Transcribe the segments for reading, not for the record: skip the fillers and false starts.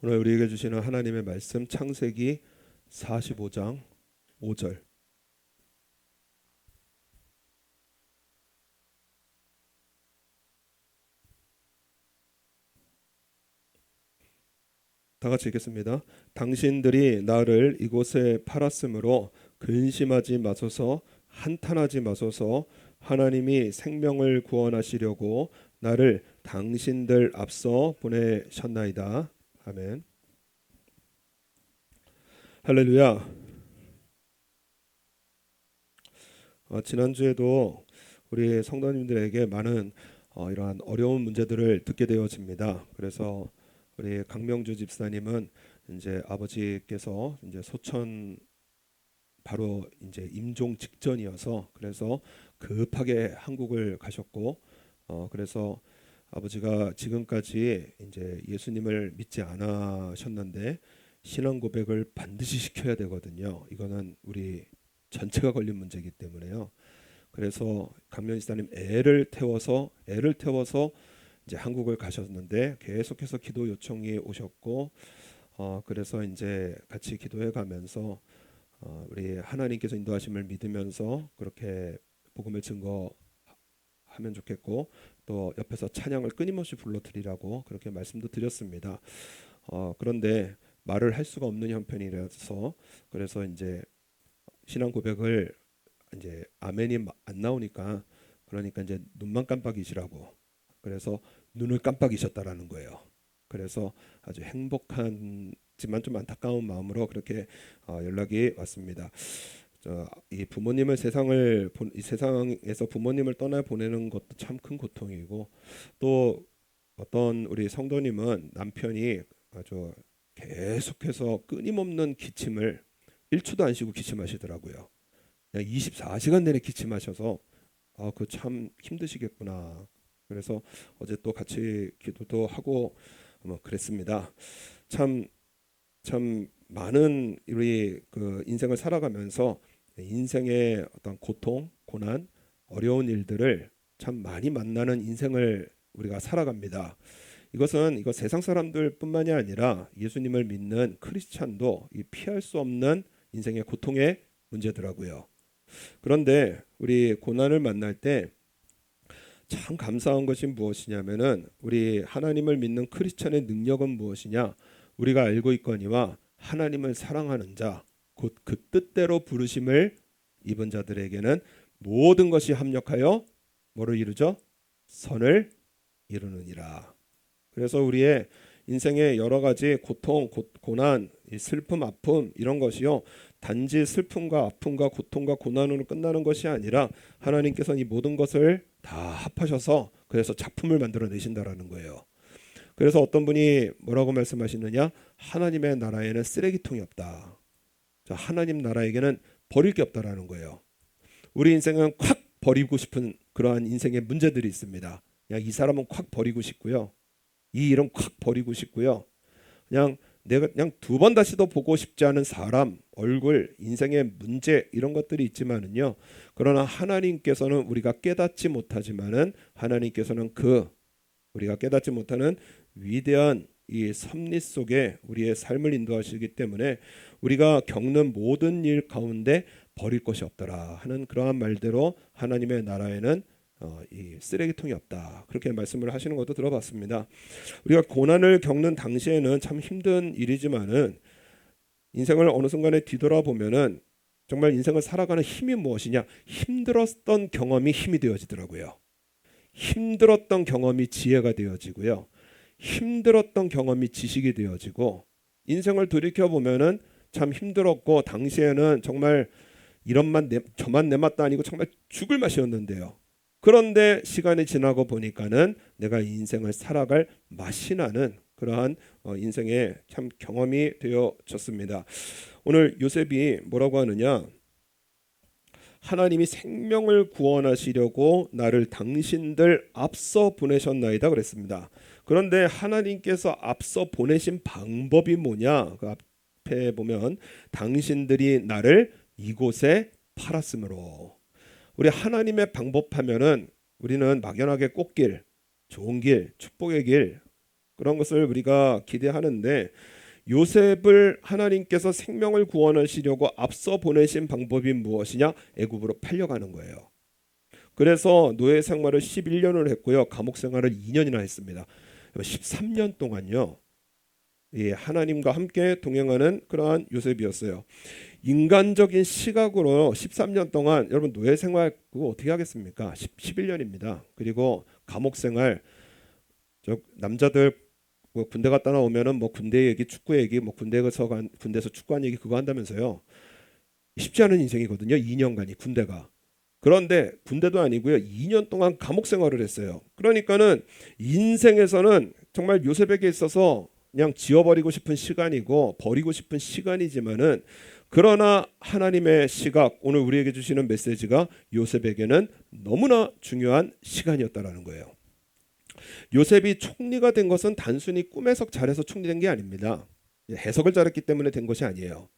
오늘 우리에게 주시는 하나님의 말씀 창세기 45장 5절. 다 같이 읽겠습니다. 당신들이 나를 이곳에 팔았으므로 근심하지 마소서, 한탄하지 마소서. 하나님이 생명을 구원하시려고 나를 당신들 앞서 보내셨나이다. 아멘. 할렐루야. 지난주에도 우리 성도님들에게 많은 이러한 어려운 문제들을 듣게 되어집니다. 그래서 우리 강명주 집사님은 이제 아버지께서 이제 소천 바로 이제 임종 직전이어서 그래서 급하게 한국을 가셨고, 그래서 아버지가 지금까지 이제 예수님을 믿지 않으셨는데 신앙 고백을 반드시 시켜야 되거든요. 이거는 우리 전체가 걸린 문제이기 때문에요. 그래서 강명 집사님 애를 태워서 이제 한국을 가셨는데 계속해서 기도 요청이 오셨고, 그래서 이제 같이 기도해 가면서 우리 하나님께서 인도하심을 믿으면서 그렇게 복음을 증거하면 좋겠고, 또 옆에서 찬양을 끊임없이 불러드리라고 그렇게 말씀도 드렸습니다. 그런데 말을 할 수가 없는 형편이라서 그래서 이제 신앙 고백을 이제 아멘이 안 나오니까, 그러니까 이제 눈만 깜빡이시라고, 그래서 눈을 깜빡이셨다라는 거예요. 그래서 아주 행복하지만 좀 안타까운 마음으로 그렇게 연락이 왔습니다. 이 부모님을 이 세상에서 부모님을 떠나 보내는 것도 참 큰 고통이고, 또 어떤 우리 성도님은 남편이 아주 계속해서 끊임없는 기침을 1초도 안 쉬고 기침하시더라고요. 24시간 내내 기침하셔서 그 참 힘드시겠구나. 그래서 어제 또 같이 기도도 하고 그랬습니다. 참 많은 우리 그 인생을 살아가면서 인생의 어떤 고통, 고난, 어려운 일들을 참 많이 만나는 인생을 우리가 살아갑니다. 이거 세상 사람들뿐만이 아니라 예수님을 믿는 크리스찬도 이 피할 수 없는 인생의 고통의 문제더라고요. 그런데 우리 고난을 만날 때 참 감사한 것이 무엇이냐면은, 우리 하나님을 믿는 크리스찬의 능력은 무엇이냐? 우리가 알고 있거니와 하나님을 사랑하는 자, 곧 그 뜻대로 부르심을 입은 자들에게는 모든 것이 합력하여 뭐를 이루죠? 선을 이루느니라. 그래서 우리의 인생의 여러 가지 고통, 고난, 슬픔, 아픔 이런 것이요, 단지 슬픔과 아픔과 고통과 고난으로 끝나는 것이 아니라 하나님께서는 이 모든 것을 다 합하셔서 그래서 작품을 만들어 내신다라는 거예요. 그래서 어떤 분이 뭐라고 말씀하시느냐? 하나님의 나라에는 쓰레기통이 없다. 자, 하나님 나라에게는 버릴 게 없다라는 거예요. 우리 인생은 콱 버리고 싶은 그러한 인생의 문제들이 있습니다. 그냥 이 사람은 콱 버리고 싶고요. 이 일은 콱 버리고 싶고요. 그냥 내가 그냥 두 번 다시도 보고 싶지 않은 사람, 얼굴, 인생의 문제 이런 것들이 있지만은요. 그러나 하나님께서는 우리가 깨닫지 못하지만은 하나님께서는 우리가 깨닫지 못하는 위대한 이 섭리 속에 우리의 삶을 인도하시기 때문에 우리가 겪는 모든 일 가운데 버릴 것이 없더라 하는 그러한 말대로 하나님의 나라에는 이 쓰레기통이 없다, 그렇게 말씀을 하시는 것도 들어봤습니다. 우리가 고난을 겪는 당시에는 참 힘든 일이지만은 인생을 어느 순간에 뒤돌아보면은 정말 인생을 살아가는 힘이 무엇이냐? 힘들었던 경험이 힘이 되어지더라고요. 힘들었던 경험이 지혜가 되어지고요. 힘들었던 경험이 지식이 되어지고, 인생을 돌이켜 보면은 참 힘들었고 당시에는 정말 저만 내 맛도 아니고 정말 죽을 맛이었는데요. 그런데 시간이 지나고 보니까는 내가 인생을 살아갈 맛이 나는 그러한 인생의 참 경험이 되어졌습니다. 오늘 요셉이 뭐라고 하느냐? 하나님이 생명을 구원하시려고 나를 당신들 앞서 보내셨나이다 그랬습니다. 그런데 하나님께서 앞서 보내신 방법이 뭐냐? 그 앞에 보면 당신들이 나를 이곳에 팔았으므로. 우리 하나님의 방법하면은 우리는 막연하게 꽃길, 좋은 길, 축복의 길 그런 것을 우리가 기대하는데, 요셉을 하나님께서 생명을 구원하시려고 앞서 보내신 방법이 무엇이냐? 애굽으로 팔려가는 거예요. 그래서 노예 생활을 11년을 했고요. 감옥 생활을 2년이나 했습니다. 13년 동안요. 예, 하나님과 함께 동행하는 그러한 요셉이었어요. 인간적인 시각으로 13년 동안 여러분 노예 생활 그거 어떻게 하겠습니까? 11년입니다. 그리고 감옥 생활 저 남자들 뭐 군대 갔다 나오면은 뭐 군대 얘기, 축구 얘기, 뭐 군대에서 축구한 얘기 그거 한다면서요. 쉽지 않은 인생이거든요. 2년간이 군대가. 그런데 군대도 아니고요. 2년 동안 감옥 생활을 했어요. 그러니까는 인생에서는 정말 요셉에게 있어서 그냥 지워버리고 싶은 시간이고 버리고 싶은 시간이지만은 그러나 하나님의 시각 오늘 우리에게 주시는 메시지가 요셉에게는 너무나 중요한 시간이었다라는 거예요. 요셉이 총리가 된 것은 단순히 꿈 해석 잘해서 총리된 게 아닙니다. 해석을 잘했기 때문에 된 것이 아니에요.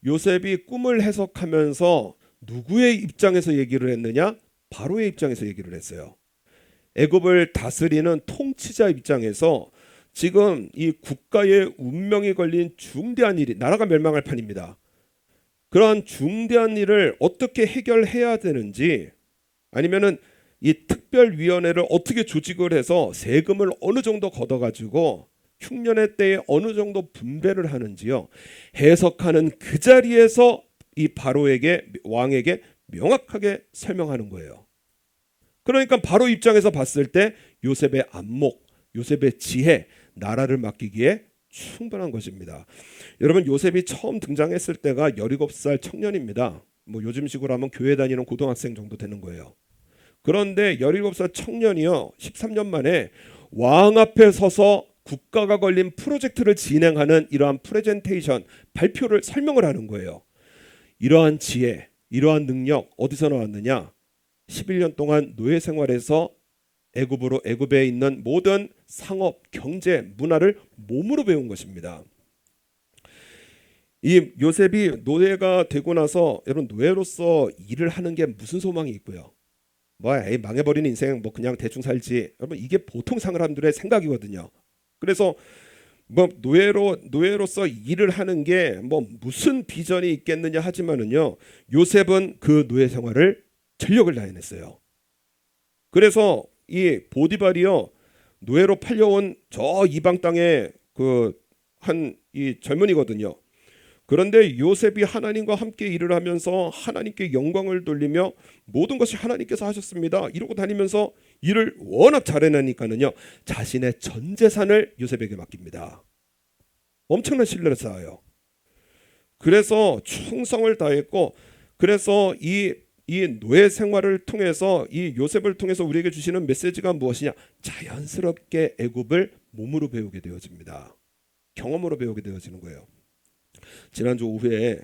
요셉이 꿈을 해석하면서 누구의 입장에서 얘기를 했느냐? 바로의 입장에서 얘기를 했어요. 애굽을 다스리는 통치자 입장에서 지금 이 국가의 운명이 걸린 중대한 일이 나라가 멸망할 판입니다. 그러한 중대한 일을 어떻게 해결해야 되는지 아니면은 이 특별위원회를 어떻게 조직을 해서 세금을 어느 정도 걷어가지고 흉년의 때에 어느 정도 분배를 하는지요. 해석하는 그 자리에서 이 바로에게 왕에게 명확하게 설명하는 거예요. 그러니까 바로 입장에서 봤을 때 요셉의 안목, 요셉의 지혜, 나라를 맡기기에 충분한 것입니다. 여러분 요셉이 처음 등장했을 때가 17살 청년입니다. 뭐 요즘식으로 하면 교회 다니는 고등학생 정도 되는 거예요. 그런데 17살 청년이요 13년 만에 왕 앞에 서서 국가가 걸린 프로젝트를 진행하는 이러한 프레젠테이션 발표를 설명을 하는 거예요. 이러한 지혜, 이러한 능력 어디서 나왔느냐? 11년 동안 노예 생활에서 애굽에 있는 모든 상업, 경제, 문화를 몸으로 배운 것입니다. 이 요셉이 노예가 되고 나서 여러분 노예로서 일을 하는 게 무슨 소망이 있고요? 뭐 망해버리는 인생 뭐 그냥 대충 살지. 여러분 이게 보통 사람들의 생각이거든요. 그래서 뭐 노예로서 일을 하는 게 뭐 무슨 비전이 있겠느냐 하지만은요. 요셉은 그 노예 생활을 전력을 다해냈어요. 그래서 이 보디발이요 노예로 팔려온 저 이방 땅의 그 한 이 젊은이거든요. 그런데 요셉이 하나님과 함께 일을 하면서 하나님께 영광을 돌리며 모든 것이 하나님께서 하셨습니다. 이러고 다니면서 일을 워낙 잘해내니까는요 자신의 전 재산을 요셉에게 맡깁니다. 엄청난 신뢰를 쌓아요. 그래서 충성을 다했고 그래서 이 노예 생활을 통해서 이 요셉을 통해서 우리에게 주시는 메시지가 무엇이냐? 자연스럽게 애굽을 몸으로 배우게 되어집니다. 경험으로 배우게 되어지는 거예요. 지난주 오후에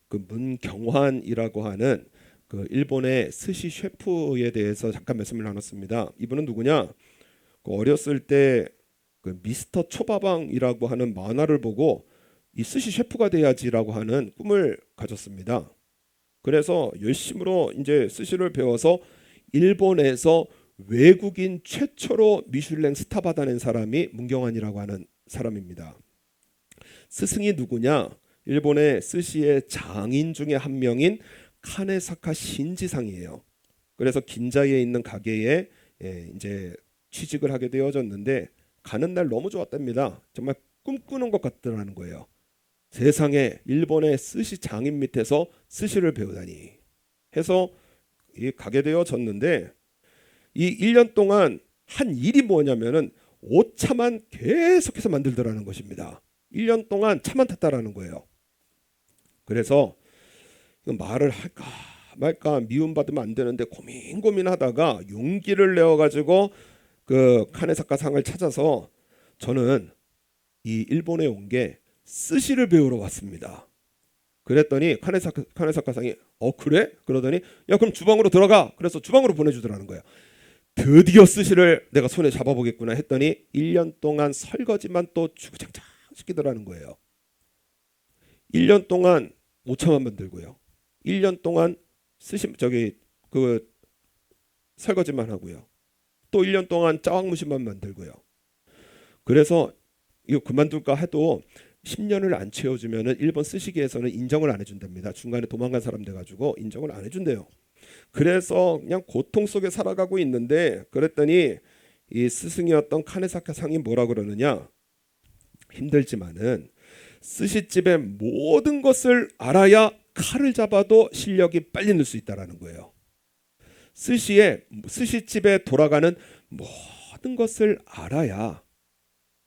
그 문경환이라고 하는 그 일본의 스시 셰프에 대해서 잠깐 말씀을 나눴습니다. 이분은 누구냐? 그 어렸을 때 그 미스터 초밥왕이라고 하는 만화를 보고 이 스시 셰프가 돼야지라고 하는 꿈을 가졌습니다. 그래서 열심으로 이제 스시를 배워서 일본에서 외국인 최초로 미슐랭 스타 받아낸 사람이 문경환이라고 하는 사람입니다. 스승이 누구냐? 일본의 스시의 장인 중에 한 명인 카네사카 신지상이에요. 그래서 긴자에 있는 가게에 이제 취직을 하게 되어졌는데 가는 날 너무 좋았답니다. 정말 꿈꾸는 것 같더라는 거예요. 세상에 일본의 스시 장인 밑에서 스시를 배우다니 해서 가게 되어졌는데 이 1년 동안 한 일이 뭐냐면은 오차만 계속해서 만들더라는 것입니다. 1년 동안 차만 탔다라는 거예요. 그래서 말을 할까 말까 미움받으면 안 되는데 고민하다가 용기를 내어가지고 그 카네사카 상을 찾아서 저는 이 일본에 온 게 스시를 배우러 왔습니다. 그랬더니 카네사카 상이 그래? 그러더니 야 그럼 주방으로 들어가. 그래서 주방으로 보내주더라는 거예요. 드디어 스시를 내가 손에 잡아보겠구나 했더니 1년 동안 설거지만 또 주구장창 시키더라는 거예요. 1년 동안 오차만 만들고요. 1년 동안 그 설거지만 하고요. 또 1년 동안 짜왕무심만 만들고요. 그래서 이거 그만둘까 해도 10년을 안 채워주면은 일본 스시계에서는 인정을 안 해준답니다. 중간에 도망간 사람 돼가지고 인정을 안 해준대요. 그래서 그냥 고통 속에 살아가고 있는데, 그랬더니 이 스승이었던 카네사카 상이 뭐라 그러느냐, 힘들지만은 스시집의 모든 것을 알아야 칼을 잡아도 실력이 빨리 늘 수 있다라는 거예요. 스시집에 돌아가는 모든 것을 알아야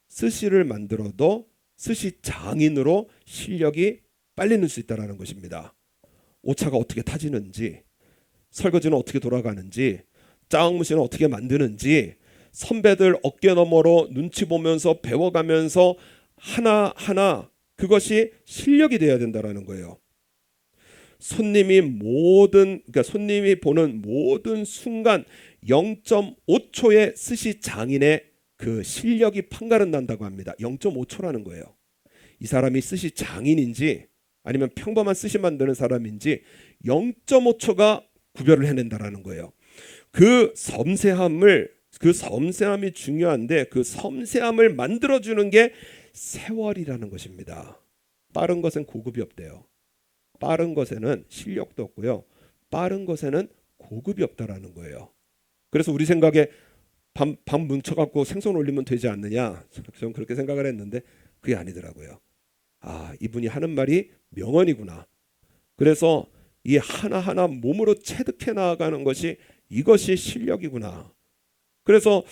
스시를 만들어도 스시 장인으로 실력이 빨리 늘 수 있다라는 것입니다. 오차가 어떻게 타지는지, 설거지는 어떻게 돌아가는지, 짜장무시는 어떻게 만드는지 선배들 어깨 너머로 눈치 보면서 배워가면서 하나하나 그것이 실력이 돼야 된다라는 거예요. 손님이 보는 모든 순간 0.5초의 스시 장인의 그 실력이 판가름 난다고 합니다. 0.5초라는 거예요. 이 사람이 스시 장인인지 아니면 평범한 스시 만드는 사람인지 0.5초가 구별을 해낸다라는 거예요. 그 섬세함이 중요한데, 그 섬세함을 만들어주는 게 세월이라는 것입니다. 빠른 것은 고급이 없대요. 빠른 것에는 실력도 없고요. 빠른 것에는 고급이 없다라는 거예요. 그래서 우리 생각에 밥 뭉쳐갖고 생선 올리면 되지 않느냐, 저는 그렇게 생각을 했는데 그게 아니더라고요. 아, 이분이 하는 말이 명언이구나. 그래서 이 하나하나 몸으로 체득해 나아가는 것이, 이것이 실력이구나. 그래서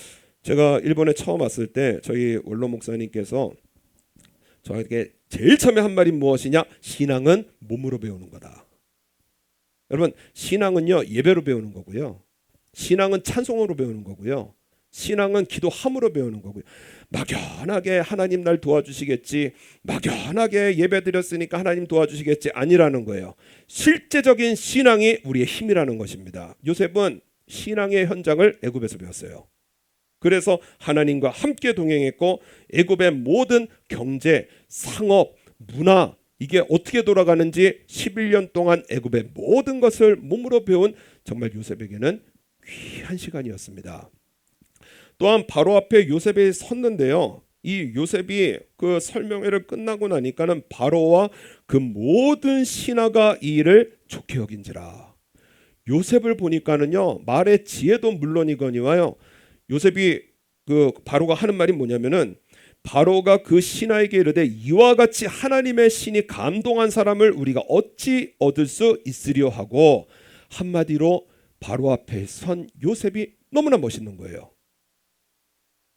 제가 일본에 처음 왔을 때 저희 원로 목사님께서 저에게 제일 처음에 한 말이 무엇이냐, 신앙은 몸으로 배우는 거다. 여러분, 신앙은요 예배로 배우는 거고요, 신앙은 찬송으로 배우는 거고요, 신앙은 기도함으로 배우는 거고요. 막연하게 하나님 날 도와주시겠지, 막연하게 예배 드렸으니까 하나님 도와주시겠지, 아니라는 거예요. 실제적인 신앙이 우리의 힘이라는 것입니다. 요셉은 신앙의 현장을 애굽에서 배웠어요. 그래서 하나님과 함께 동행했고, 애굽의 모든 경제, 상업, 문화, 이게 어떻게 돌아가는지 11년 동안 애굽의 모든 것을 몸으로 배운 정말 요셉에게는 귀한 시간이었습니다. 또한 바로 앞에 요셉이 섰는데요, 이 요셉이 그 설명회를 끝나고 나니까는 바로와 그 모든 신하가 이 일을 좋게 여긴지라. 요셉을 보니까는요, 말의 지혜도 물론이거니와요, 요셉이 그 바로가 하는 말이 뭐냐면은, 바로가 그 신하에게 이르되 이와 같이 하나님의 신이 감동한 사람을 우리가 어찌 얻을 수 있으려 하고, 한마디로 바로 앞에 선 요셉이 너무나 멋있는 거예요.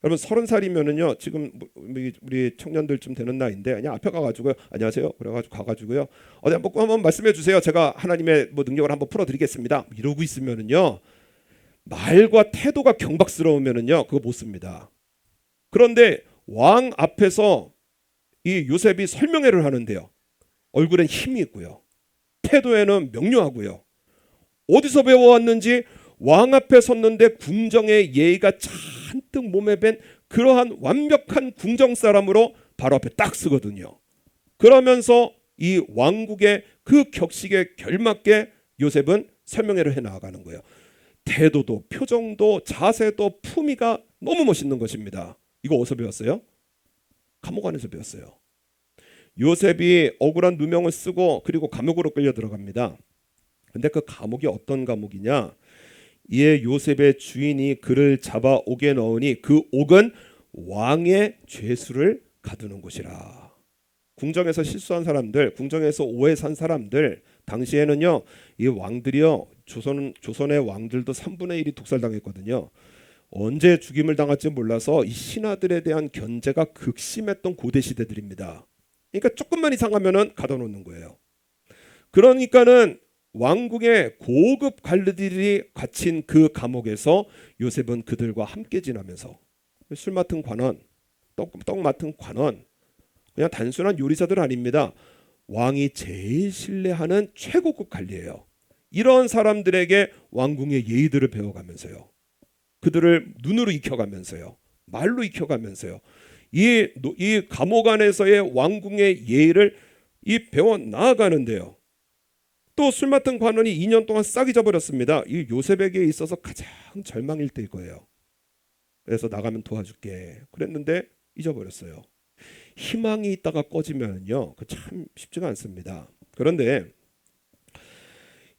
여러분, 30살이면은요, 지금 우리 청년들쯤 되는 나이인데, 그냥 앞에 가가지고요, 안녕하세요, 그래가지고 가가지고요, 어디 한번 말씀해 주세요, 제가 하나님의 능력을 한번 풀어드리겠습니다, 이러고 있으면은요, 말과 태도가 경박스러우면은요, 그거 못 씁니다. 그런데 왕 앞에서 이 요셉이 설명회를 하는데요, 얼굴엔 힘이 있고요, 태도에는 명료하고요, 어디서 배워왔는지 왕 앞에 섰는데 궁정의 예의가 잔뜩 몸에 밴 그러한 완벽한 궁정 사람으로 바로 앞에 딱 서거든요. 그러면서 이 왕국의 그 격식에 결맞게 요셉은 설명회를 해 나가는 거예요. 태도도 표정도 자세도 품위가 너무 멋있는 것입니다. 이거 어디서 배웠어요? 감옥 안에서 배웠어요. 요셉이 억울한 누명을 쓰고 그리고 감옥으로 끌려 들어갑니다. 근데 그 감옥이 어떤 감옥이냐, 이에 요셉의 주인이 그를 잡아 옥에 넣으니 그 옥은 왕의 죄수를 가두는 곳이라. 궁정에서 실수한 사람들, 궁정에서 오해 산 사람들, 당시에는요, 이 왕들이요, 조선의 왕들도 3분의 1이 독살당했거든요. 언제 죽임을 당할지 몰라서 이 신하들에 대한 견제가 극심했던 고대 시대들입니다. 그러니까 조금만 이상하면은 가둬놓는 거예요. 그러니까는 왕궁의 고급 관리들이 갇힌 그 감옥에서 요셉은 그들과 함께 지나면서, 술 맡은 관원, 떡 맡은 관원, 그냥 단순한 요리사들 아닙니다. 왕이 제일 신뢰하는 최고급 관리예요. 이런 사람들에게 왕궁의 예의들을 배워가면서요, 그들을 눈으로 익혀가면서요, 말로 익혀가면서요, 이 감옥 안에서의 왕궁의 예의를 배워 나아가는데요. 또 술 맡은 관원이 2년 동안 싹 잊어버렸습니다. 이 요셉에게 있어서 가장 절망일 때일 거예요. 그래서 나가면 도와줄게 그랬는데 잊어버렸어요. 희망이 있다가 꺼지면요, 그 참 쉽지가 않습니다. 그런데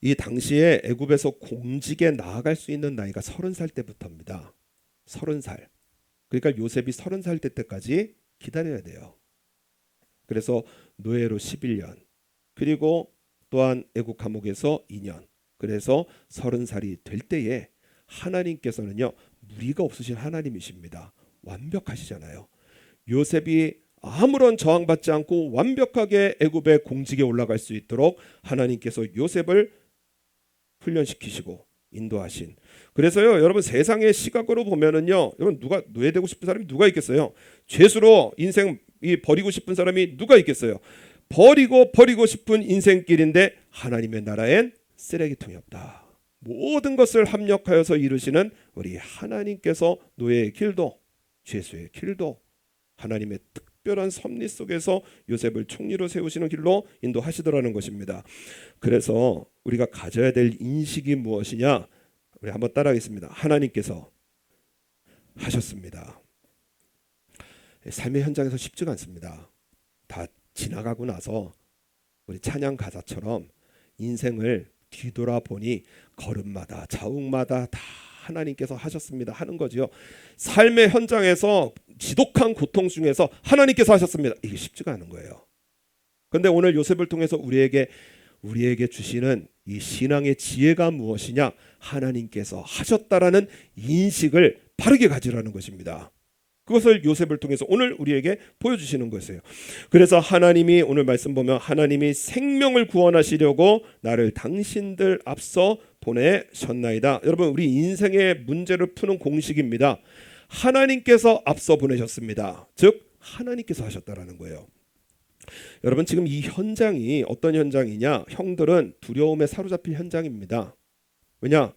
이 당시에 애굽에서 공직에 나아갈 수 있는 나이가 30살 때부터입니다. 30살. 그러니까 요셉이 30살 때까지 기다려야 돼요. 그래서 노예로 11년, 그리고 또한 애국 감옥에서 2년. 그래서 30살이 될 때에 하나님께서는요, 무리가 없으신 하나님이십니다. 완벽하시잖아요. 요셉이 아무런 저항받지 않고 완벽하게 애굽의 공직에 올라갈 수 있도록 하나님께서 요셉을 훈련시키시고 인도하신. 그래서요, 여러분 세상의 시각으로 보면은요, 여러분 누가 노예되고 싶은 사람이 누가 있겠어요? 죄수로 인생 버리고 싶은 사람이 누가 있겠어요? 버리고 싶은 인생길인데 하나님의 나라엔 쓰레기통이 없다. 모든 것을 합력하여서 이루시는 우리 하나님께서 노예의 길도 죄수의 길도 하나님의 특별한 섭리 속에서 요셉을 총리로 세우시는 길로 인도하시더라는 것입니다. 그래서 우리가 가져야 될 인식이 무엇이냐? 우리 한번 따라하겠습니다. 하나님께서 하셨습니다. 삶의 현장에서 쉽지가 않습니다. 다 지나가고 나서 우리 찬양 가사처럼 인생을 뒤돌아보니 걸음마다 자욱마다 다 하나님께서 하셨습니다 하는 거지요. 삶의 현장에서 지독한 고통 중에서 하나님께서 하셨습니다. 이게 쉽지가 않은 거예요. 그런데 오늘 요셉을 통해서 우리에게 주시는 이 신앙의 지혜가 무엇이냐? 하나님께서 하셨다라는 인식을 바르게 가지라는 것입니다. 그것을 요셉을 통해서 오늘 우리에게 보여주시는 것이에요. 그래서 하나님이 오늘 말씀 보면 하나님이 생명을 구원하시려고 나를 당신들 앞서 보내셨나이다. 여러분, 우리 인생의 문제를 푸는 공식입니다. 하나님께서 앞서 보내셨습니다. 즉 하나님께서 하셨다라는 거예요. 여러분, 지금 이 현장이 어떤 현장이냐? 형들은 두려움에 사로잡힌 현장입니다. 왜냐?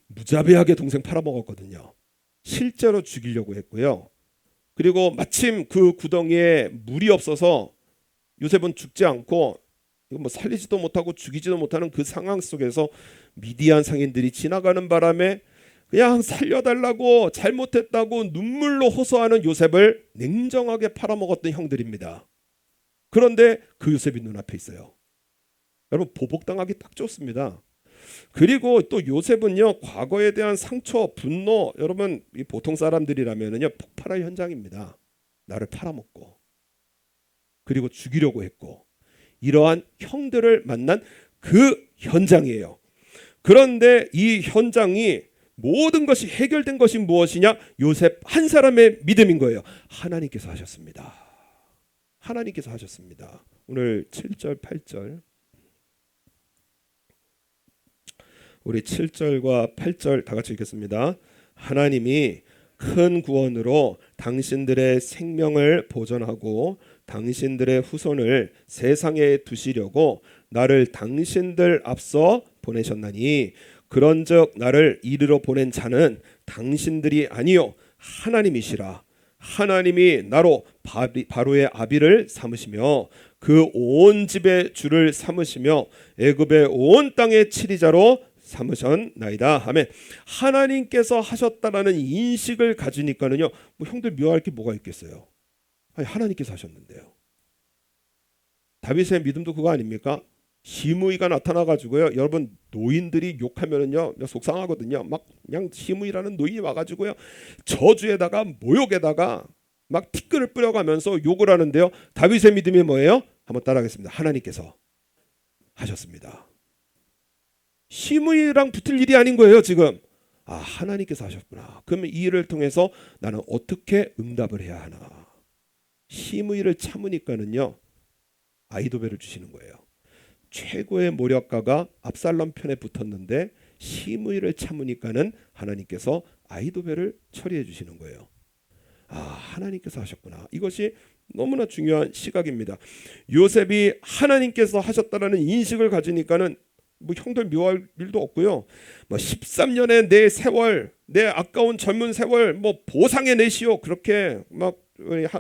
무자비하게 동생 팔아먹었거든요. 실제로 죽이려고 했고요. 그리고 마침 그 구덩이에 물이 없어서 요셉은 죽지 않고 뭐 살리지도 못하고 죽이지도 못하는 그 상황 속에서 미디안 상인들이 지나가는 바람에 그냥 살려달라고 잘못했다고 눈물로 호소하는 요셉을 냉정하게 팔아먹었던 형들입니다. 그런데 그 요셉이 눈앞에 있어요. 여러분, 보복당하기 딱 좋습니다. 그리고 또 요셉은요, 과거에 대한 상처, 분노, 여러분 이 보통 사람들이라면은요 폭발할 현장입니다. 나를 팔아먹고 그리고 죽이려고 했고, 이러한 형들을 만난 그 현장이에요. 그런데 이 현장이 모든 것이 해결된 것이 무엇이냐? 요셉 한 사람의 믿음인 거예요. 하나님께서 하셨습니다. 하나님께서 하셨습니다. 오늘 7절 8절 우리 7절과 8절 다 같이 읽겠습니다. 하나님이 큰 구원으로 당신들의 생명을 보존하고 당신들의 후손을 세상에 두시려고 나를 당신들 앞서 보내셨나니, 그런즉 나를 이르러 보낸 자는 당신들이 아니요 하나님이시라. 하나님이 나로 바로의 아비를 삼으시며 그 온 집의 주를 삼으시며 애굽의 온 땅의 치리자로 삼으셨나이다. 아멘. 하나님께서 하셨다라는 인식을 가지니까는요, 뭐 형들 묘할 게 뭐가 있겠어요? 아니, 하나님께서 하셨는데요. 다윗의 믿음도 그거 아닙니까? 시므이가 나타나가지고요, 여러분 노인들이 욕하면은요 속상하거든요. 막 그냥 시므이라는 노인이 와가지고요 저주에다가 모욕에다가 막 티끌을 뿌려가면서 욕을 하는데요. 다윗의 믿음이 뭐예요? 한번 따라하겠습니다. 하나님께서 하셨습니다. 시므이랑 붙을 일이 아닌 거예요 지금. 아, 하나님께서 하셨구나. 그러면 이 일을 통해서 나는 어떻게 응답을 해야 하나? 시므이를 참으니까는요 아히도벨을 주시는 거예요. 최고의 모략가가 압살롬 편에 붙었는데 시므이를 참으니까는 하나님께서 아히도벨을 처리해 주시는 거예요. 아, 하나님께서 하셨구나. 이것이 너무나 중요한 시각입니다. 요셉이 하나님께서 하셨다라는 인식을 가지니까는 뭐 형들 묘할 일도 없고요. 뭐 13년의 내 세월, 내 아까운 젊은 세월 뭐 보상해 내시오, 그렇게 막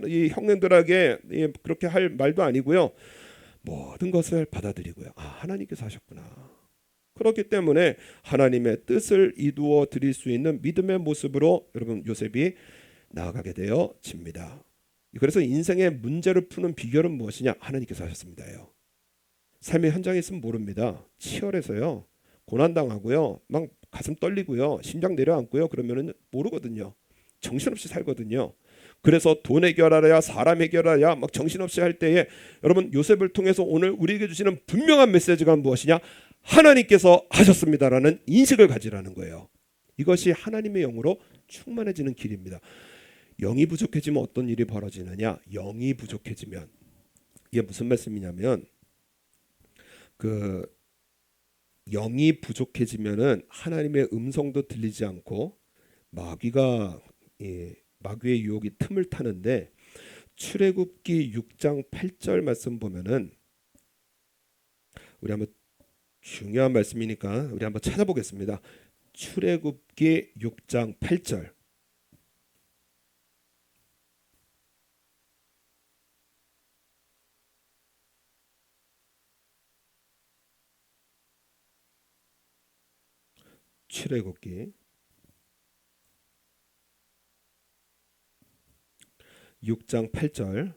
이 형님들에게 그렇게 할 말도 아니고요. 모든 것을 받아들이고요. 아, 하나님께서 하셨구나. 그렇기 때문에 하나님의 뜻을 이루어 드릴 수 있는 믿음의 모습으로 여러분 요셉이 나아가게 되어집니다. 그래서 인생의 문제를 푸는 비결은 무엇이냐? 하나님께서 하셨습니다요. 삶의 현장에 있으면 모릅니다. 치열해서요. 고난당하고요. 막 가슴 떨리고요. 심장 내려앉고요. 그러면은 모르거든요. 정신없이 살거든요. 그래서 돈 해결하랴 사람 해결하랴 막 정신없이 할 때에 여러분 요셉을 통해서 오늘 우리에게 주시는 분명한 메시지가 무엇이냐? 하나님께서 하셨습니다라는 인식을 가지라는 거예요. 이것이 하나님의 영으로 충만해지는 길입니다. 영이 부족해지면 어떤 일이 벌어지느냐? 영이 부족해지면 이게 무슨 말씀이냐면 그 영이 부족해지면은 하나님의 음성도 들리지 않고 마귀가 마귀의 유혹이 틈을 타는데 출애굽기 6장 8절 말씀 보면은 우리 한번 중요한 말씀이니까 우리 한번 찾아보겠습니다. 출애굽기 6장 8절. 출애굽기 6장 8절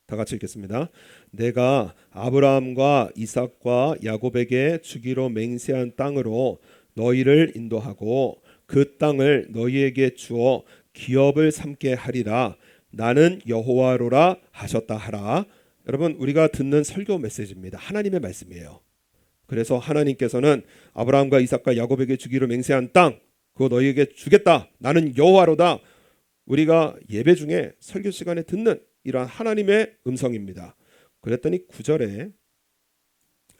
다 같이 읽겠습니다. 내가 아브라함과 이삭과 야곱에게 주기로 맹세한 땅으로 너희를 인도하고 그 땅을 너희에게 주어 기업을 삼게 하리라. 나는 여호와로라 하셨다 하라. 여러분 우리가 듣는 설교 메시지입니다. 하나님의 말씀이에요. 그래서 하나님께서는 아브라함과 이삭과 야곱에게 주기로 맹세한 땅 그거 너희에게 주겠다. 나는 여호와로다. 우리가 예배 중에 설교 시간에 듣는 이러한 하나님의 음성입니다. 그랬더니 9절에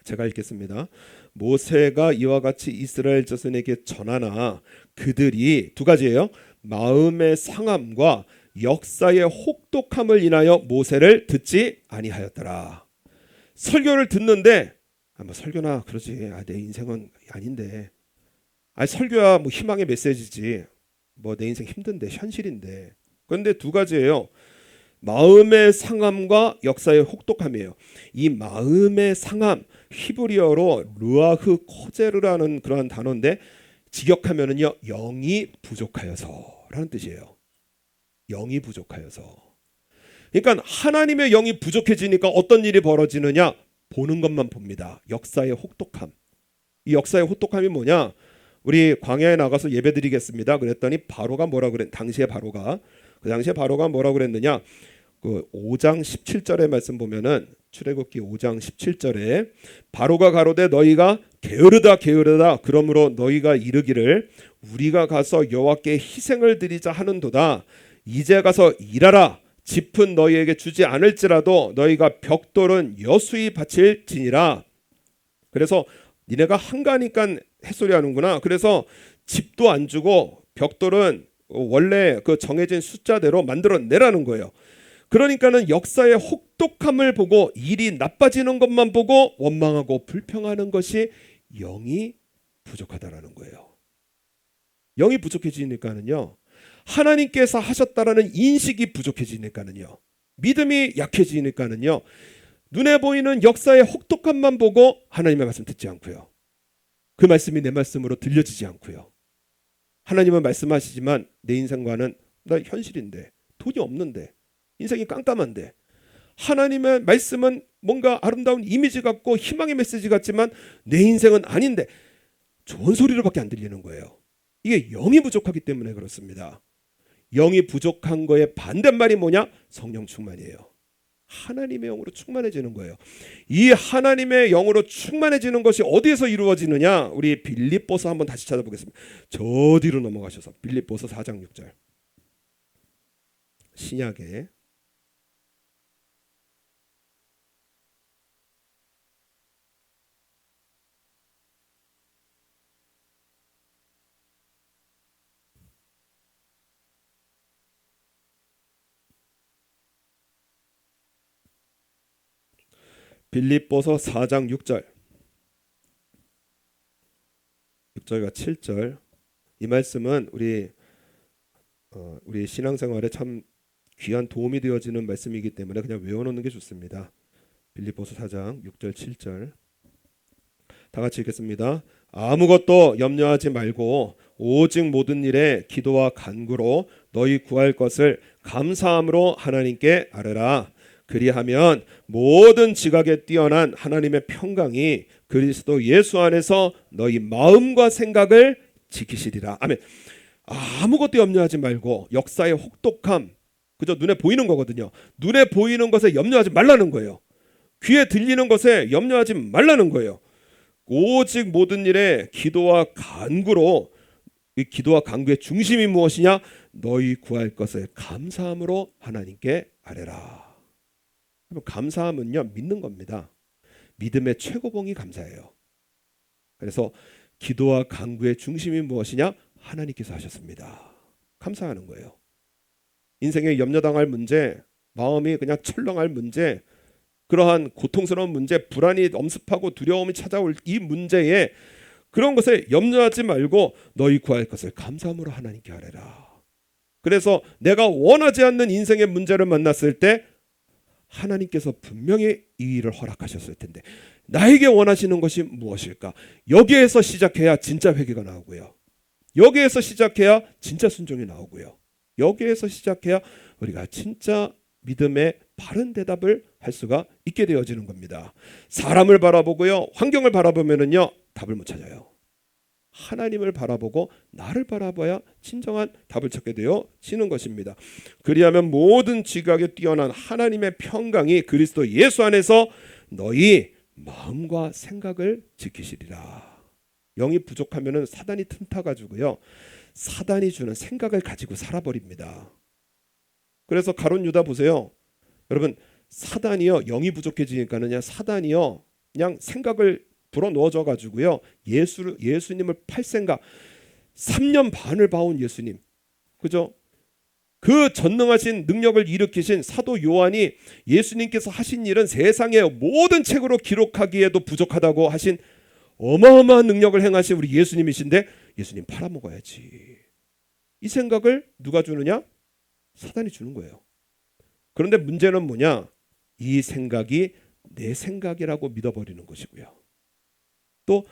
제가 읽겠습니다. 모세가 이와 같이 이스라엘 자손에게 전하나 그들이 두 가지예요. 마음의 상함과 역사의 혹독함을 인하여 모세를 듣지 아니하였더라. 설교를 듣는데 뭐 설교나 그러지. 내 인생은 아닌데. 설교야 뭐 희망의 메시지지. 뭐 내 인생 힘든데 현실인데. 그런데 두 가지예요. 마음의 상함과 역사의 혹독함이에요. 이 마음의 상함 히브리어로 르아흐 코제르라는 그러한 단어인데 직역하면은요 영이 부족하여서라는 뜻이에요. 영이 부족하여서. 그러니까 하나님의 영이 부족해지니까 어떤 일이 벌어지느냐? 보는 것만 봅니다. 역사의 혹독함. 이 역사의 혹독함이 뭐냐? 우리 광야에 나가서 예배드리겠습니다. 그랬더니 바로가 뭐라 그랬? 당시에 바로가 뭐라 그랬느냐? 그 5장 17절의 말씀 보면은 출애굽기 5장 17절에 바로가 가로되 너희가 게으르다 게으르다 그러므로 너희가 이르기를 우리가 가서 여호와께 희생을 드리자 하는도다. 이제 가서 일하라. 짚은 너희에게 주지 않을지라도 너희가 벽돌은 여수히 바칠지니라. 그래서 니네가 한가니까 햇소리 하는구나. 그래서 집도 안 주고 벽돌은 원래 그 정해진 숫자대로 만들어내라는 거예요. 그러니까는 역사의 혹독함을 보고 일이 나빠지는 것만 보고 원망하고 불평하는 것이 영이 부족하다라는 거예요. 영이 부족해지니까는요. 하나님께서 하셨다라는 인식이 부족해지니까는요. 믿음이 약해지니까는요. 눈에 보이는 역사의 혹독함만 보고 하나님의 말씀 듣지 않고요. 그 말씀이 내 말씀으로 들려지지 않고요. 하나님은 말씀하시지만 내 인생과는 나 현실인데 돈이 없는데 인생이 깜깜한데 하나님의 말씀은 뭔가 아름다운 이미지 같고 희망의 메시지 같지만 내 인생은 아닌데 좋은 소리로밖에 안 들리는 거예요. 이게 영이 부족하기 때문에 그렇습니다. 영이 부족한 거의 반대말이 뭐냐? 성령 충만이에요. 하나님의 영으로 충만해지는 거예요. 이 하나님의 영으로 충만해지는 것이 어디에서 이루어지느냐? 우리 빌립보서 한번 다시 찾아보겠습니다. 저 뒤로 넘어가셔서 빌립보서 4장 6절 신약에 빌립보서 4장 6절 6절과 7절 이 말씀은 우리 신앙생활에 참 귀한 도움이 되어지는 말씀이기 때문에 그냥 외워놓는 게 좋습니다. 빌립보서 4장 6절 7절 다 같이 읽겠습니다. 아무것도 염려하지 말고 오직 모든 일에 기도와 간구로 너희 구할 것을 감사함으로 하나님께 아뢰라. 그리하면 모든 지각에 뛰어난 하나님의 평강이 그리스도 예수 안에서 너희 마음과 생각을 지키시리라. 아멘. 아무것도 염려하지 말고, 역사의 혹독함, 그저 눈에 보이는 거거든요. 눈에 보이는 것에 염려하지 말라는 거예요. 귀에 들리는 것에 염려하지 말라는 거예요. 오직 모든 일에 기도와 간구로, 이 기도와 간구의 중심이 무엇이냐? 너희 구할 것을 감사함으로 하나님께 아뢰라. 감사함은요, 믿는 겁니다. 믿음의 최고봉이 감사예요. 그래서 기도와 간구의 중심이 무엇이냐? 하나님께서 하셨습니다. 감사하는 거예요. 인생에 염려당할 문제, 마음이 그냥 철렁할 문제, 그러한 고통스러운 문제, 불안이 엄습하고 두려움이 찾아올 이 문제에, 그런 것에 염려하지 말고 너희 구할 것을 감사함으로 하나님께 아뢰라. 그래서 내가 원하지 않는 인생의 문제를 만났을 때 하나님께서 분명히 이 일을 허락하셨을 텐데 나에게 원하시는 것이 무엇일까? 여기에서 시작해야 진짜 회개가 나오고요. 여기에서 시작해야 진짜 순종이 나오고요. 여기에서 시작해야 우리가 진짜 믿음의 바른 대답을 할 수가 있게 되어지는 겁니다. 사람을 바라보고요, 환경을 바라보면은요, 답을 못 찾아요. 하나님을 바라보고 나를 바라봐야 진정한 답을 찾게 되어지는 것입니다. 그리하면 모든 지각에 뛰어난 하나님의 평강이 그리스도 예수 안에서 너희 마음과 생각을 지키시리라. 영이 부족하면은 사단이 틈타가지고요, 사단이 주는 생각을 가지고 살아버립니다. 그래서 가룟 유다 보세요. 여러분, 사단이요, 영이 부족해지니까는 그냥 사단이요, 그냥 생각을 불어 넣어줘 가지고요, 예수님을 팔 생각, 3년 반을 봐온 예수님, 그죠? 그 전능하신 능력을 일으키신 사도 요한이 예수님께서 하신 일은 세상의 모든 책으로 기록하기에도 부족하다고 하신 어마어마한 능력을 행하신 우리 예수님이신데, 예수님 팔아먹어야지, 이 생각을 누가 주느냐? 사단이 주는 거예요. 그런데 문제는 뭐냐? 이 생각이 내 생각이라고 믿어버리는 것이고요. 또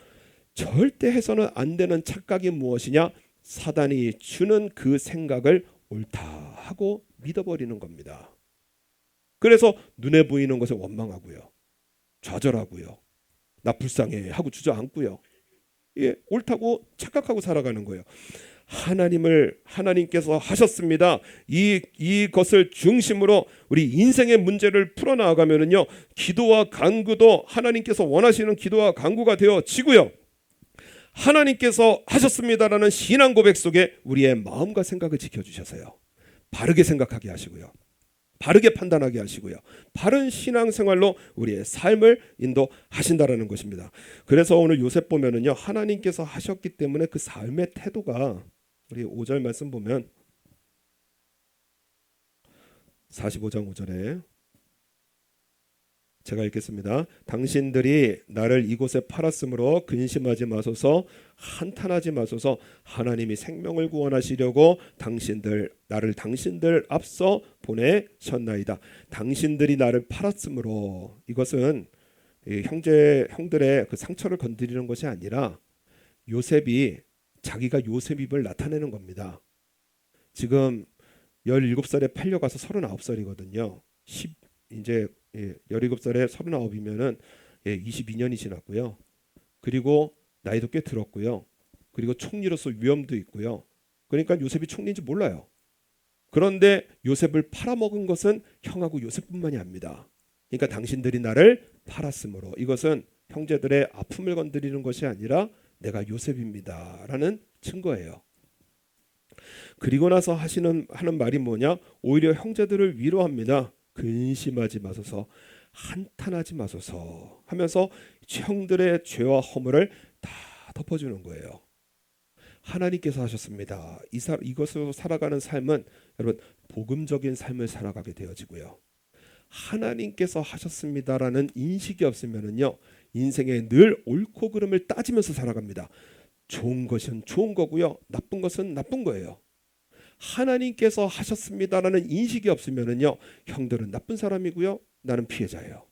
절대 해서는 안 되는 착각이 무엇이냐? 사단이 주는 그 생각을 옳다 하고 믿어버리는 겁니다. 그래서 눈에 보이는 것에 원망하고요, 좌절하고요, 나 불쌍해 하고 주저앉고요, 예, 옳다고 착각하고 살아가는 거예요. 하나님께서 하셨습니다. 이것을 중심으로 우리 인생의 문제를 풀어나가면은요, 기도와 간구도 하나님께서 원하시는 기도와 간구가 되어지고요, 하나님께서 하셨습니다라는 신앙 고백 속에 우리의 마음과 생각을 지켜주셔서요, 바르게 생각하게 하시고요, 바르게 판단하게 하시고요, 바른 신앙생활로 우리의 삶을 인도하신다라는 것입니다. 그래서 오늘 요셉 보면은요, 하나님께서 하셨기 때문에 그 삶의 태도가, 우리 5절 말씀 보면 45장 5절에 제가 읽겠습니다. 당신들이 나를 이곳에 팔았으므로 근심하지 마소서, 한탄하지 마소서. 하나님이 생명을 구원하시려고 나를 당신들 앞서 보내셨나이다. 당신들이 나를 팔았으므로, 이것은 형들의 그 상처를 건드리는 것이 아니라 요셉이 자기가 요셉임을 나타내는 겁니다. 지금 17살에 팔려가서 39살이거든요. 이제 17살에 39이면은 22년이 지났고요. 그리고 나이도 꽤 들었고요. 그리고 총리로서 위엄도 있고요. 그러니까 요셉이 총리인지 몰라요. 그런데 요셉을 팔아먹은 것은 형하고 요셉뿐만이 아닙니다. 그러니까 당신들이 나를 팔았으므로, 이것은 형제들의 아픔을 건드리는 것이 아니라 내가 요셉입니다 라는 증거예요. 그리고 나서 하는 말이 뭐냐? 오히려 형제들을 위로합니다. 근심하지 마소서, 한탄하지 마소서 하면서 형들의 죄와 허물을 다 덮어주는 거예요. 하나님께서 하셨습니다. 이것으로 살아가는 삶은 여러분 복음적인 삶을 살아가게 되어지고요, 하나님께서 하셨습니다라는 인식이 없으면은요, 인생에 늘 옳고 그름을 따지면서 살아갑니다. 좋은 것은 좋은 거고요, 나쁜 것은 나쁜 거예요. 하나님께서 하셨습니다라는 인식이 없으면은요, 형들은 나쁜 사람이고요, 나는 피해자예요.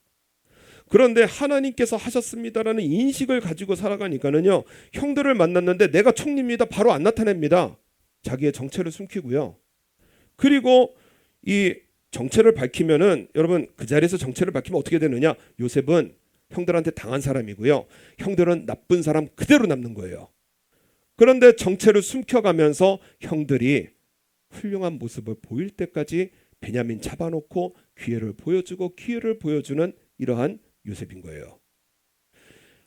그런데 하나님께서 하셨습니다라는 인식을 가지고 살아가니까는요, 형들을 만났는데 내가 총리입니다 바로 안 나타냅니다. 자기의 정체를 숨기고요. 그리고 이 정체를 밝히면은, 여러분 그 자리에서 정체를 밝히면 어떻게 되느냐? 요셉은 형들한테 당한 사람이고요, 형들은 나쁜 사람 그대로 남는 거예요. 그런데 정체를 숨겨가면서 형들이 훌륭한 모습을 보일 때까지 베냐민 잡아놓고 기회를 보여주는 이러한 요셉인 거예요.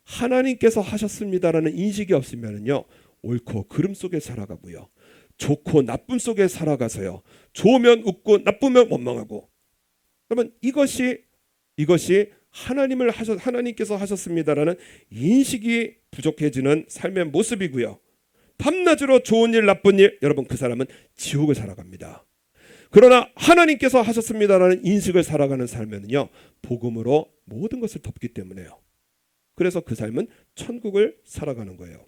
하나님께서 하셨습니다라는 인식이 없으면요, 옳고 그름 속에 살아가고요, 좋고 나쁨 속에 살아가서요, 좋으면 웃고 나쁘면 원망하고. 그러면 이것이 하나님께서 하셨습니다라는 인식이 부족해지는 삶의 모습이고요. 밤낮으로 좋은 일 나쁜 일, 여러분 그 사람은 지옥을 살아갑니다. 그러나 하나님께서 하셨습니다라는 인식을 살아가는 삶에는요, 복음으로 모든 것을 덮기 때문에요. 그래서 그 삶은 천국을 살아가는 거예요.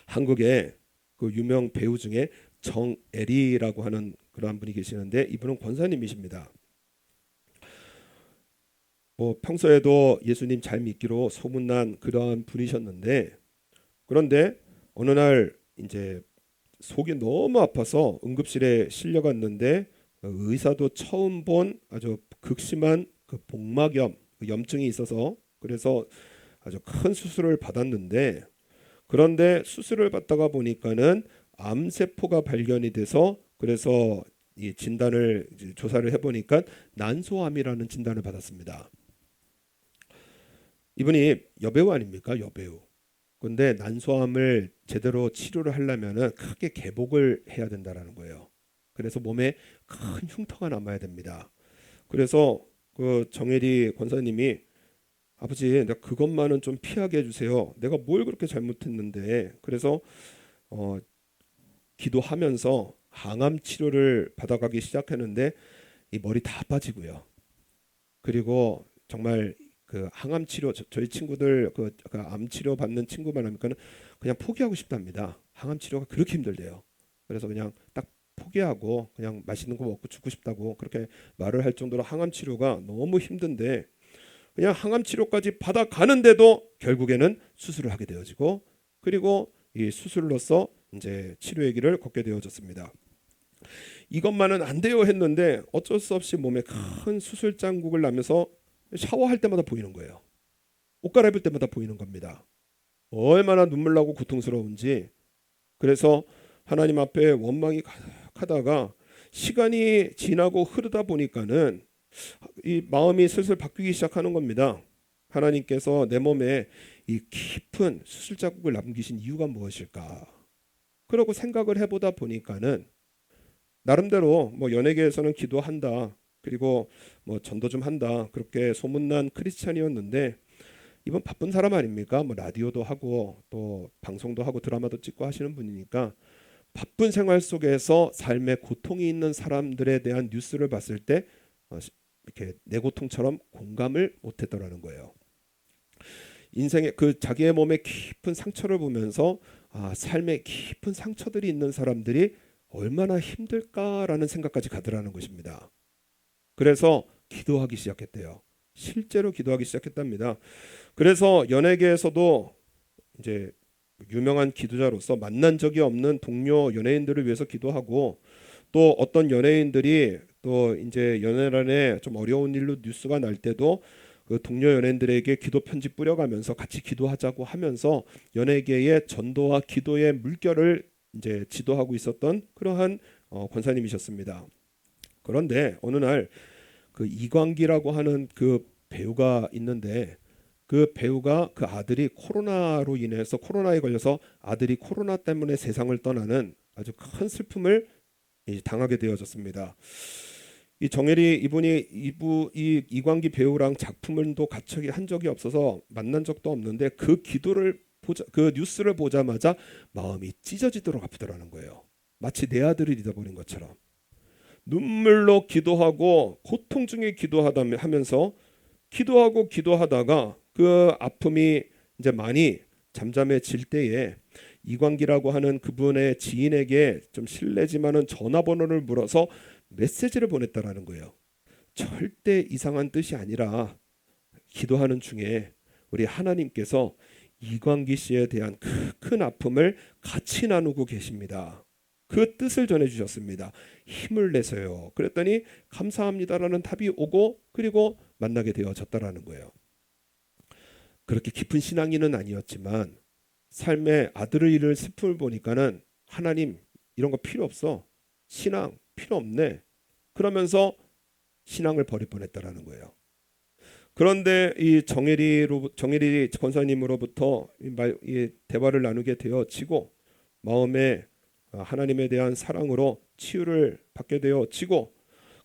한국에 그 유명 배우 중에 정애리라고 하는 그러한 분이 계시는데, 이분은 권사님이십니다. 평소에도 예수님 잘 믿기로 소문난 그러한 분이셨는데, 그런데 어느 날 이제 속이 너무 아파서 응급실에 실려갔는데, 의사도 처음 본 아주 극심한 그 복막염, 그 염증이 있어서, 그래서 아주 큰 수술을 받았는데, 그런데 수술을 받다가 보니까는 암세포가 발견이 돼서, 그래서 이 진단을 조사를 해보니까 난소암이라는 진단을 받았습니다. 이분이 여배우 아닙니까? 여배우. 근데 난소암을 제대로 치료를 하려면은 크게 개복을 해야 된다라는 거예요. 그래서 몸에 큰 흉터가 남아야 됩니다. 그래서 그 정혜리 권사님이, 아버지 내가 그것만은 좀 피하게 해주세요. 내가 뭘 그렇게 잘못했는데. 그래서 기도하면서 항암 치료를 받아가기 시작했는데, 이 머리 다 빠지고요. 그리고 정말 그 항암 치료, 저희 친구들 그 암 치료 받는 친구만 하니까 그냥 포기하고 싶답니다. 항암 치료가 그렇게 힘들대요. 그래서 그냥 딱 포기하고 그냥 맛있는 거 먹고 죽고 싶다고 그렇게 말을 할 정도로 항암 치료가 너무 힘든데, 그냥 항암 치료까지 받아가는데도 결국에는 수술을 하게 되어지고, 그리고 이 수술로서 이제 치료의 길을 걷게 되어졌습니다. 이것만은 안 돼요 했는데 어쩔 수 없이 몸에 큰 수술 자국을 나면서 샤워할 때마다 보이는 거예요. 옷 갈아입을 때마다 보이는 겁니다. 얼마나 눈물 나고 고통스러운지. 그래서 하나님 앞에 원망이 가득하다가 시간이 지나고 흐르다 보니까는 이 마음이 슬슬 바뀌기 시작하는 겁니다. 하나님께서 내 몸에 이 깊은 수술 자국을 남기신 이유가 무엇일까? 그러고 생각을 해보다 보니까는 나름대로 연예계에서는 기도한다, 그리고 전도 좀 한다, 그렇게 소문난 크리스찬이었는데, 이분 바쁜 사람 아닙니까? 라디오도 하고 또 방송도 하고 드라마도 찍고 하시는 분이니까 바쁜 생활 속에서 삶에 고통이 있는 사람들에 대한 뉴스를 봤을 때 이렇게 내 고통처럼 공감을 못했더라는 거예요. 인생의 그 자기의 몸에 깊은 상처를 보면서 삶에 깊은 상처들이 있는 사람들이 얼마나 힘들까라는 생각까지 가더라는 것입니다. 그래서 기도하기 시작했대요. 실제로 기도하기 시작했답니다. 그래서 연예계에서도 이제 유명한 기도자로서 만난 적이 없는 동료 연예인들을 위해서 기도하고, 또 어떤 연예인들이 또 이제 연예란에 좀 어려운 일로 뉴스가 날 때도 그 동료 연예인들에게 기도 편지 뿌려가면서 같이 기도하자고 하면서 연예계의 전도와 기도의 물결을 이제 지도하고 있었던 그러한 권사님이셨습니다. 그런데 어느 날 그 이광기라고 하는 그 배우가 있는데, 그 배우가 그 아들이 코로나로 인해서 코로나에 걸려서 아들이 코로나 때문에 세상을 떠나는 아주 큰 슬픔을 당하게 되어졌습니다. 이 정혜리 이분이 이 이광기 배우랑 작품을도 같이 한 적이 없어서 만난 적도 없는데, 그 뉴스를 보자마자 마음이 찢어지도록 아프더라는 거예요. 마치 내 아들을 잃어버린 것처럼 눈물로 기도하고 고통 중에 하면서 기도하다가 그 아픔이 이제 많이 잠잠해질 때에 이광기라고 하는 그분의 지인에게 좀 실례지만은 전화번호를 물어서 메시지를 보냈다라는 거예요. 절대 이상한 뜻이 아니라 기도하는 중에 우리 하나님께서 이광기 씨에 대한 큰 아픔을 같이 나누고 계십니다. 그 뜻을 전해주셨습니다. 힘을 내세요. 그랬더니 감사합니다라는 답이 오고 그리고 만나게 되어졌다라는 거예요. 그렇게 깊은 신앙인은 아니었지만 삶의 아들을 잃을 슬픔을 보니까는 하나님 이런 거 필요 없어. 신앙 필요 없네. 그러면서 신앙을 버릴 뻔했다라는 거예요. 그런데 이 정혜리 권사님으로부터 이 대화를 나누게 되어지고 마음에 하나님에 대한 사랑으로 치유를 받게 되어지고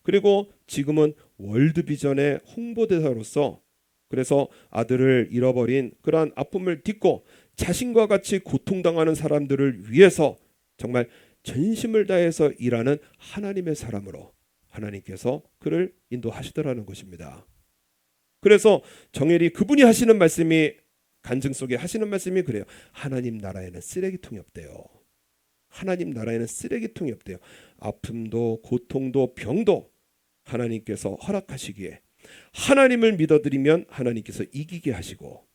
그리고 지금은 월드비전의 홍보대사로서 그래서 아들을 잃어버린 그러한 아픔을 딛고 자신과 같이 고통당하는 사람들을 위해서 정말 전심을 다해서 일하는 하나님의 사람으로 하나님께서 그를 인도하시더라는 것입니다. 그래서 정혜리 그분이 하시는 말씀이 간증 속에 하시는 말씀이 그래요. 하나님 나라에는 쓰레기통이 없대요. 하나님 나라에는 쓰레기통이 없대요. 아픔도 고통도 병도 하나님께서 허락하시기에 하나님을 믿어드리면 하나님께서 이기게 하시고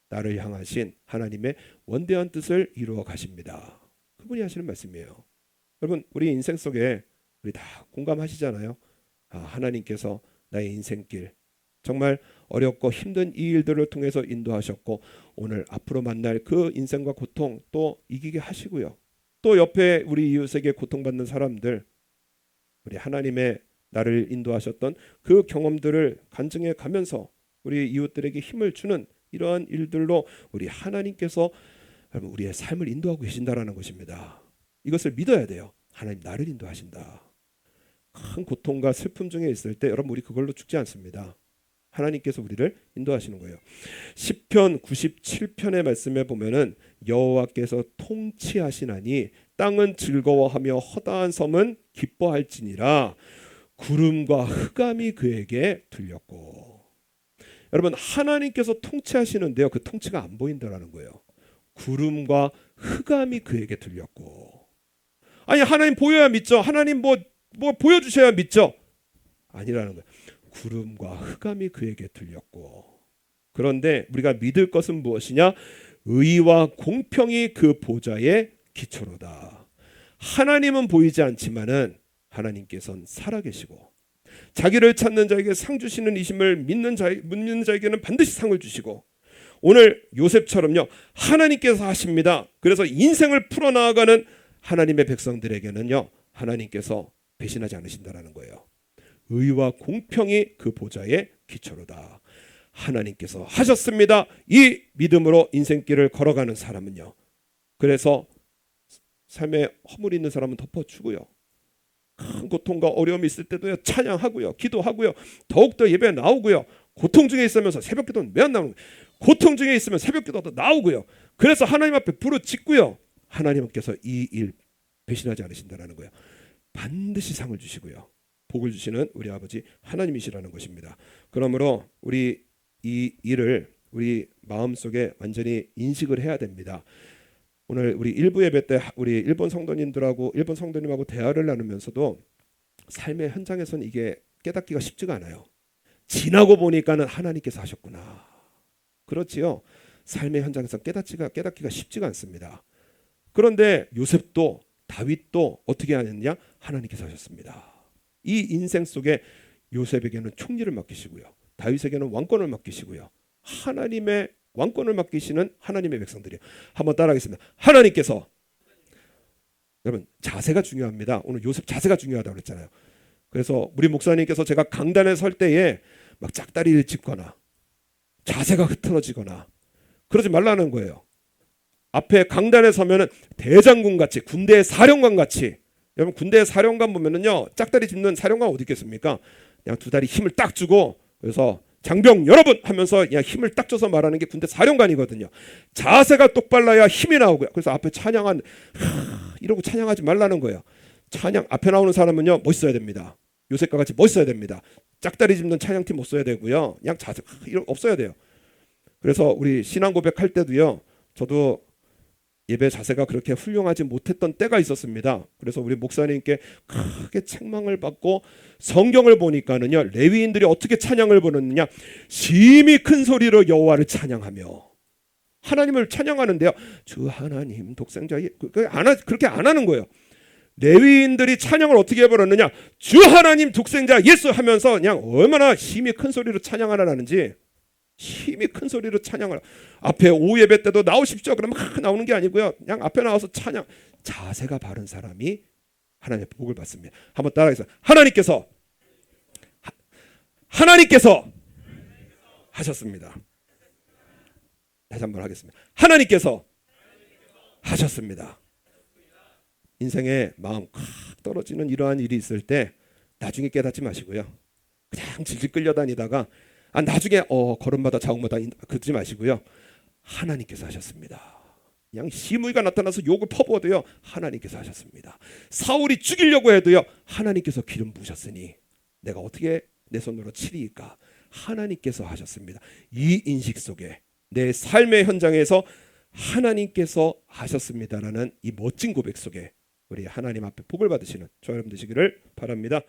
나를 향하신 하나님의 원대한 뜻을 이루어 가십니다. 그분이 하시는 말씀이에요. 여러분 우리 인생 속에 우리 다 공감하시잖아요. 하나님께서 나의 인생길 정말 어렵고 힘든 이 일들을 통해서 인도하셨고 오늘 앞으로 만날 그 인생과 고통 또 이기게 하시고요. 또 옆에 우리 이웃에게 고통받는 사람들 우리 하나님의 나를 인도하셨던 그 경험들을 간증해 가면서 우리 이웃들에게 힘을 주는 이러한 일들로 우리 하나님께서 우리의 삶을 인도하고 계신다라는 것입니다. 이것을 믿어야 돼요. 하나님 나를 인도하신다. 큰 고통과 슬픔 중에 있을 때 여러분 우리 그걸로 죽지 않습니다. 하나님께서 우리를 인도하시는 거예요. 시편 97편의 말씀에 보면은 여호와께서 통치하시나니 땅은 즐거워하며 허다한 섬은 기뻐할지니라 구름과 흑암이 그에게 들렸고 여러분 하나님께서 통치하시는데요. 그 통치가 안 보인다라는 거예요. 구름과 흑암이 그에게 들렸고 아니 하나님 보여야 믿죠. 하나님 뭐 보여주셔야 믿죠. 아니라는 거예요. 구름과 흑암이 그에게 들렸고 그런데 우리가 믿을 것은 무엇이냐? 의와 공평이 그 보좌의 기초로다. 하나님은 보이지 않지만은 하나님께서는 살아계시고 자기를 찾는 자에게 상 주시는 이심을 믿는 자에게는 반드시 상을 주시고 오늘 요셉처럼요 하나님께서 하십니다. 그래서 인생을 풀어나가는 하나님의 백성들에게는요 하나님께서 배신하지 않으신다라는 거예요. 의와 공평이 그 보좌의 기초로다. 하나님께서 하셨습니다. 이 믿음으로 인생길을 걸어가는 사람은요. 그래서 삶에 허물이 있는 사람은 덮어주고요. 큰 고통과 어려움이 있을 때도요 찬양하고요. 기도하고요. 더욱더 예배에 나오고요. 고통 중에 있으면서 새벽기도는 매일 나오는 거예요. 고통 중에 있으면 새벽기도도 나오고요. 그래서 하나님 앞에 부르짖고요. 하나님께서 이 일 배신하지 않으신다는 거예요. 반드시 상을 주시고요. 복을 주시는 우리 아버지 하나님이시라는 것입니다. 그러므로 우리 이 일을 우리 마음속에 완전히 인식을 해야 됩니다. 오늘 우리 일부 예배 때 우리 일본 성도님하고 대화를 나누면서도 삶의 현장에서는 이게 깨닫기가 쉽지가 않아요. 지나고 보니까는 하나님께서 하셨구나. 그렇지요. 삶의 현장에서 깨닫기가 쉽지가 않습니다. 그런데 요셉도 다윗도 어떻게 하느냐? 하나님께서 하셨습니다. 이 인생 속에 요셉에게는 총리를 맡기시고요. 다윗에게는 왕권을 맡기시고요. 하나님의 왕권을 맡기시는 하나님의 백성들이에요. 한번 따라하겠습니다. 하나님께서 여러분 자세가 중요합니다. 오늘 요셉 자세가 중요하다고 그랬잖아요. 그래서 우리 목사님께서 제가 강단에 설 때에 막 짝다리를 짚거나 자세가 흐트러지거나 그러지 말라는 거예요. 앞에 강단에 서면은 대장군 같이 군대의 사령관 같이 여러분 군대의 사령관 보면은요 짝다리 짚는 사령관 어디 있겠습니까? 그냥 두 다리 힘을 딱 주고 그래서 장병 여러분 하면서 그냥 힘을 딱 줘서 말하는 게 군대 사령관이거든요. 자세가 똑발라야 힘이 나오고요. 그래서 앞에 이러고 찬양하지 말라는 거예요. 찬양 앞에 나오는 사람은요 멋있어야 됩니다. 요셉과 같이 멋있어야 됩니다. 짝다리 짚는 찬양팀 못 써야 되고요. 그냥 자세 이런 없어야 돼요. 그래서 우리 신앙 고백할 때도요. 저도 예배 자세가 그렇게 훌륭하지 못했던 때가 있었습니다. 그래서 우리 목사님께 크게 책망을 받고 성경을 보니까는요, 레위인들이 어떻게 찬양을 부르느냐, 심히 큰 소리로 여호와를 찬양하며 하나님을 찬양하는데요, 주 하나님 독생자, 그렇게 안 하는 거예요. 레위인들이 찬양을 어떻게 해버렸느냐, 주 하나님 독생자 예수 하면서 그냥 얼마나 힘이 큰 소리로 찬양하라는지, 힘이 큰 소리로 찬양을, 앞에 오후 예배 때도 나오십시오 그러면 막 나오는 게 아니고요, 그냥 앞에 나와서 찬양. 자세가 바른 사람이 하나님의 복을 받습니다. 한번 따라해서 하나님께서 하셨습니다. 다시 한번 하겠습니다. 하나님께서 하셨습니다. 인생에 마음 콱 떨어지는 이러한 일이 있을 때 나중에 깨닫지 마시고요, 그냥 질질 끌려다니다가 나중에 걸음마다 자국마다 그러지 마시고요, 하나님께서 하셨습니다. 그냥 시므이가 나타나서 욕을 퍼부어도요, 하나님께서 하셨습니다. 사울이 죽이려고 해도요, 하나님께서 기름 부으셨으니 내가 어떻게 내 손으로 치리이까, 하나님께서 하셨습니다. 이 인식 속에 내 삶의 현장에서 하나님께서 하셨습니다라는 이 멋진 고백 속에 우리 하나님 앞에 복을 받으시는 저 여러분 되시기를 바랍니다.